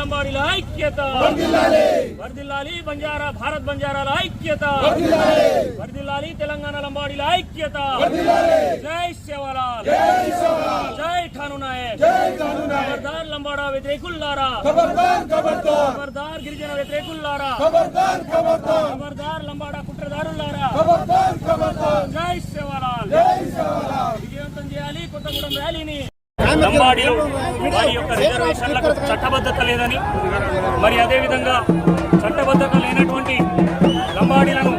లంబాడీల ఐక్యత వర్ధిల్లాలి బంజారా భారత్ బంజారాల ఐక్యత వర్ధిల్లాలి తెలంగాణ లంబాడీల ఐక్యత జై సేవలాల్ జై ఠాను నాయక్ ఖబర్దార్ లంబాడా వ్యతిరేకుల్లారా ఖబర్దార్ గిరిజన వ్యతిరేకుల్లారా ఖబర్దార్ లంబాడా కుట్రదారులారా జై సేవలాల్ విజయవంతం చేయాలి కొత్తగూడెం ర్యాలీని. లంబాడీలు వారి యొక్క రిజర్వేషన్లకు చట్టబద్ధత లేదని, మరి అదేవిధంగా చట్టబద్ధత లేనటువంటి లంబాడీలను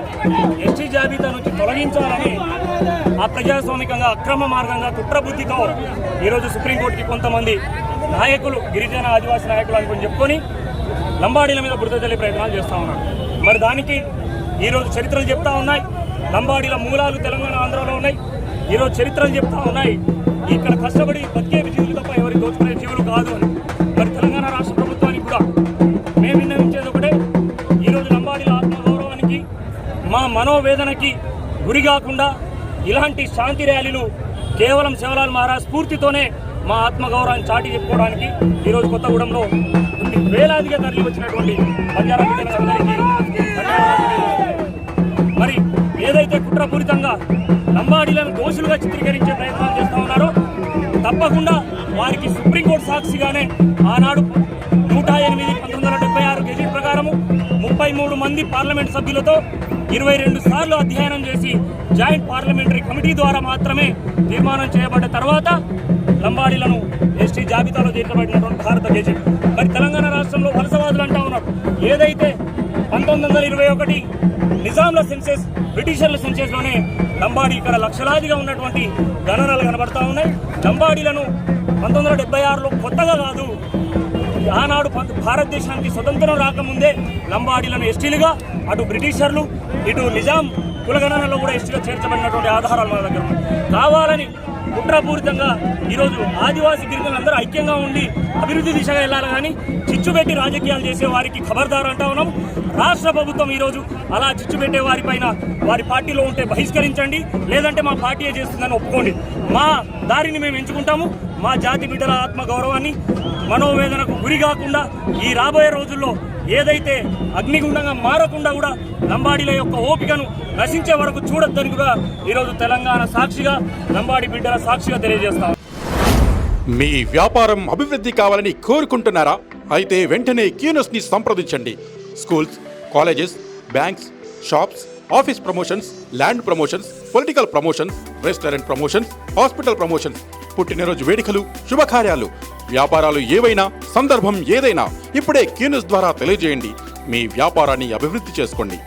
ఎస్టీ జాబితా నుంచి తొలగించాలని అప్రజాస్వామికంగా అక్రమ మార్గంగా కుట్రబుద్ధితో ఈరోజు సుప్రీంకోర్టుకి కొంతమంది నాయకులు, గిరిజన ఆదివాసీ నాయకులు అనుకుని చెప్పుకొని లంబాడీల మీద బురద చల్లే ప్రయత్నాలు చేస్తూ ఉన్నారు. మరి దానికి ఈరోజు చరిత్రలు చెప్తా ఉన్నాయి. లంబాడీల మూలాలు తెలంగాణ ఆంధ్రలో ఉన్నాయి. ఈరోజు చరిత్రలు చెప్తా ఉన్నాయి ఇక్కడ కష్టపడి బతికే జీవులు తప్ప ఎవరికి దోచుకునే జీవులు కాదు అని. మరి తెలంగాణ రాష్ట్ర ప్రభుత్వానికి కూడా మేము విన్నవించేది ఒకటే, ఈరోజు లంబాడీల ఆత్మగౌరవానికి, మా మనోవేదనకి గురి కాకుండా ఇలాంటి శాంతి ర్యాలీలు కేవలం శివలాల్ మహారాజ్ స్ఫూర్తితోనే మా ఆత్మగౌరవాన్ని చాటి చెప్పుకోవడానికి ఈరోజు కొత్తగూడెంలో వేలాదిగా తరలి వచ్చినటువంటి బంజారా బిడ్డలందరికీ మరి ఏదైతే కుట్రపూరితంగా లంబాడీలను దోషులుగా చిత్రీకరించే ప్రయత్నాలు చేస్తూ ఉన్నారో తప్పకుండా వారికి సుప్రీంకోర్టు సాక్షిగానే ఆనాడు 108/1976 గెజిట్ ప్రకారము 33 మంది పార్లమెంట్ సభ్యులతో 22 సార్లు అధ్యయనం చేసి జాయింట్ పార్లమెంటరీ కమిటీ ద్వారా మాత్రమే తీర్మానం చేయబడ్డ తర్వాత లంబాడీలను ఎస్టీ జాబితాలో చేర్చబడినటువంటి భారత గెజిట్. మరి తెలంగాణ రాష్ట్రంలో వలసవాదులు అంటా ఉన్నారు. ఏదైతే 1921 నిజాంల సెన్సెస్, బ్రిటిషర్ల సెన్సెస్లోనే లంబాడీ ఇక్కడ లక్షలాదిగా ఉన్నటువంటి గణనాలు కనబడతా ఉన్నాయి. లంబాడీలను 1976లో కొత్తగా కాదు, ఆనాడు భారతదేశానికి స్వతంత్రం రాకముందే లంబాడీలను ఎస్టీలుగా అటు బ్రిటిషర్లు ఇటు నిజాం కులగణనలో కూడా ఎస్టీగా చేర్చబడినటువంటి ఆధారాలు మన దగ్గర ఉన్నాయి. కావాలని కుట్రపూరితంగా ఈరోజు ఆదివాసీ గిరిజనులందరూ ఐక్యంగా ఉండి అభివృద్ధి దిశగా వెళ్ళాలి కానీ చిచ్చుపెట్టి రాజకీయాలు చేసే వారికి ఖబర్దారు అంటా ఉన్నాం. రాష్ట్ర ప్రభుత్వం ఈరోజు అలా చిచ్చుపెట్టే వారిపైన వారి పార్టీలో ఉంటే బహిష్కరించండి, లేదంటే మా పార్టీయే చేస్తుందని ఒప్పుకోండి. మా దారిని మేము ఎంచుకుంటాము. మా జాతి బిడ్డల ఆత్మగౌరవాన్ని మనోవేదనకు గురి కాకుండా ఈ రాబోయే రోజుల్లో ఏదైతే అగ్నిగుండంగా మారకుండా కూడా లంబాడీల యొక్క ఓపికను నశించే వరకు చూడొద్దని కూడా ఈరోజు తెలంగాణ సాక్షిగా, లంబాడీ బిడ్డల సాక్షిగా తెలియజేస్తాం. మీ వ్యాపారం అభివృద్ధి కావాలని కోరుకుంటున్నారా? అయితే వెంటనే క్యూనస్ని సంప్రదించండి. Schools, colleges, banks, shops, office promotions, land promotions, political promotions, restaurant promotions, hospital promotions, పుట్టినరోజు వేడుకలు, శుభకార్యాలు, వ్యాపారాలు ఏవైనా, సందర్భం ఏదైనా ఇప్పుడే క్యూనస్ ద్వారా తెలియజేయండి. మీ వ్యాపారాన్ని అభివృద్ధి చేసుకోండి.